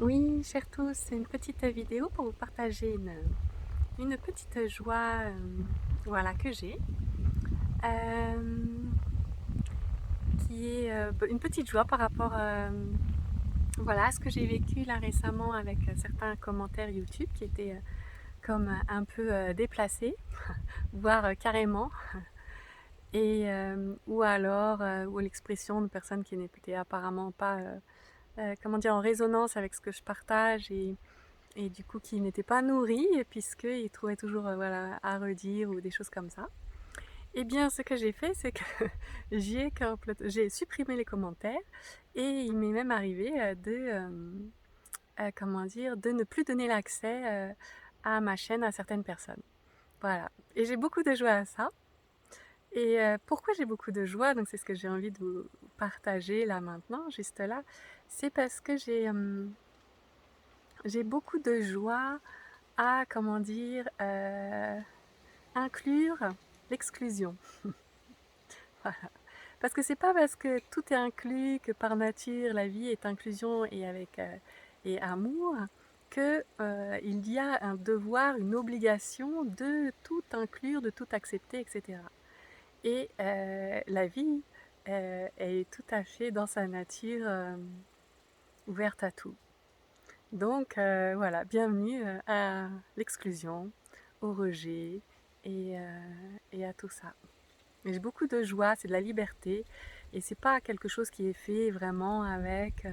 Oui, chers tous, c'est une petite vidéo pour vous partager une petite joie voilà, que j'ai, euh, qui est une petite joie par rapport voilà, à ce que j'ai vécu là récemment avec certains commentaires YouTube qui étaient comme un peu déplacés, voire carrément, et ou alors ou l'expression de personnes qui n'étaient apparemment pas comment dire, en résonance avec ce que je partage et du coup qui n'était pas nourri puisqu'il trouvait toujours voilà, à redire ou des choses comme ça. Eh bien, ce que j'ai fait, c'est que j'ai supprimé les commentaires et il m'est même arrivé comment dire, de ne plus donner l'accès à ma chaîne à certaines personnes. Voilà. Et j'ai beaucoup de joie à ça. Et pourquoi j'ai beaucoup de joie, donc c'est ce que j'ai envie de vous partager là maintenant, juste là, c'est parce que j'ai beaucoup de joie à, comment dire, inclure l'exclusion. Voilà. Parce que c'est pas parce que tout est inclus que par nature la vie est inclusion et avec et amour que il y a un devoir, une obligation de tout inclure, de tout accepter, etc. Et la vie est tout à fait dans sa nature ouverte à tout. Donc voilà, bienvenue à l'exclusion, au rejet et à tout ça. Mais j'ai beaucoup de joie, c'est de la liberté et c'est pas quelque chose qui est fait vraiment avec,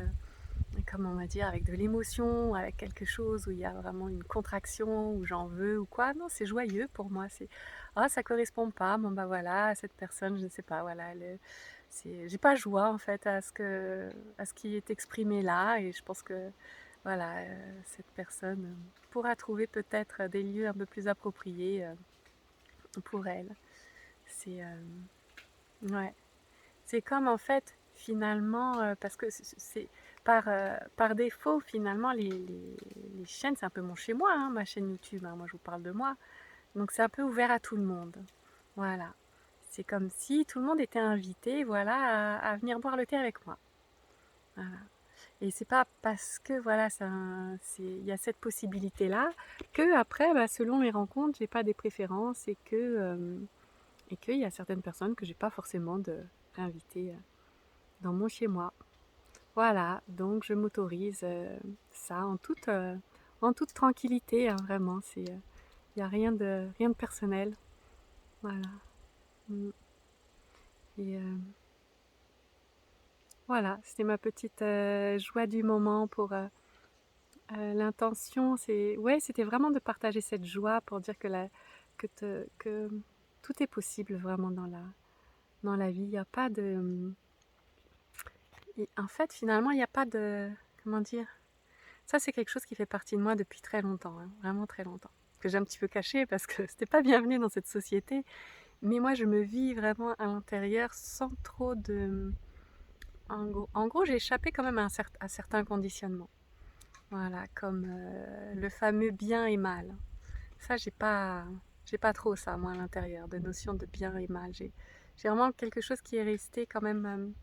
comment on va dire, avec de l'émotion, avec quelque chose où il y a vraiment une contraction, où j'en veux ou quoi. Non, c'est joyeux pour moi. C'est ah ça correspond pas, bon bah voilà, cette personne, je ne sais pas, voilà, j'ai pas joie en fait à ce qui est exprimé là et je pense que voilà, cette personne pourra trouver peut-être des lieux un peu plus appropriés pour elle. C'est ouais, c'est comme en fait finalement parce que c'est par défaut finalement les chaînes c'est un peu mon chez moi, hein, ma chaîne YouTube, hein, moi je vous parle de moi, donc c'est un peu ouvert à tout le monde. Voilà, c'est comme si tout le monde était invité, voilà, à venir boire le thé avec moi. Voilà. Et c'est pas parce que voilà, il y a cette possibilité-là que après, bah, selon les rencontres, j'ai pas des préférences et qu'il y a certaines personnes que j'ai pas forcément d'inviter dans mon chez moi. Voilà, donc je m'autorise ça en toute tranquillité, hein, vraiment. Il n'y a rien de personnel. Voilà. Mm. Et voilà, c'était ma petite joie du moment pour l'intention, ouais, c'était vraiment de partager cette joie pour dire que tout est possible vraiment dans la vie. Il n'y a pas de... En fait, finalement, il n'y a pas de... Comment dire? Ça, c'est quelque chose qui fait partie de moi depuis très longtemps, hein, vraiment très longtemps. Que j'ai un petit peu caché parce que c'était pas bienvenu dans cette société. Mais moi, je me vis vraiment à l'intérieur sans trop de... En gros, j'ai échappé quand même à certains conditionnements. Voilà, comme le fameux bien et mal. Ça, j'ai pas trop ça, moi, à l'intérieur, de notion de bien et mal. J'ai vraiment quelque chose qui est resté quand même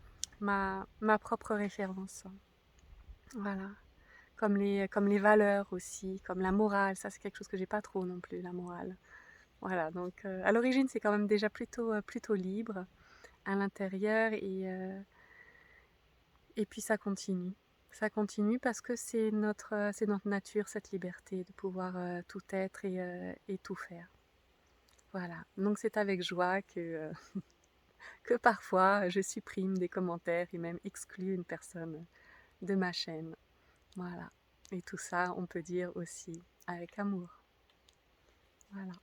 ma propre référence. Voilà. Comme les valeurs aussi, comme la morale. Ça, c'est quelque chose que j'ai pas trop non plus, la morale. Voilà, donc à l'origine, c'est quand même déjà plutôt libre à l'intérieur et puis ça continue. Ça continue parce que c'est notre nature, cette liberté de pouvoir tout être et tout faire. Voilà, donc c'est avec joie que parfois je supprime des commentaires et même exclue une personne de ma chaîne. Voilà, et tout ça, on peut dire aussi avec amour. Voilà.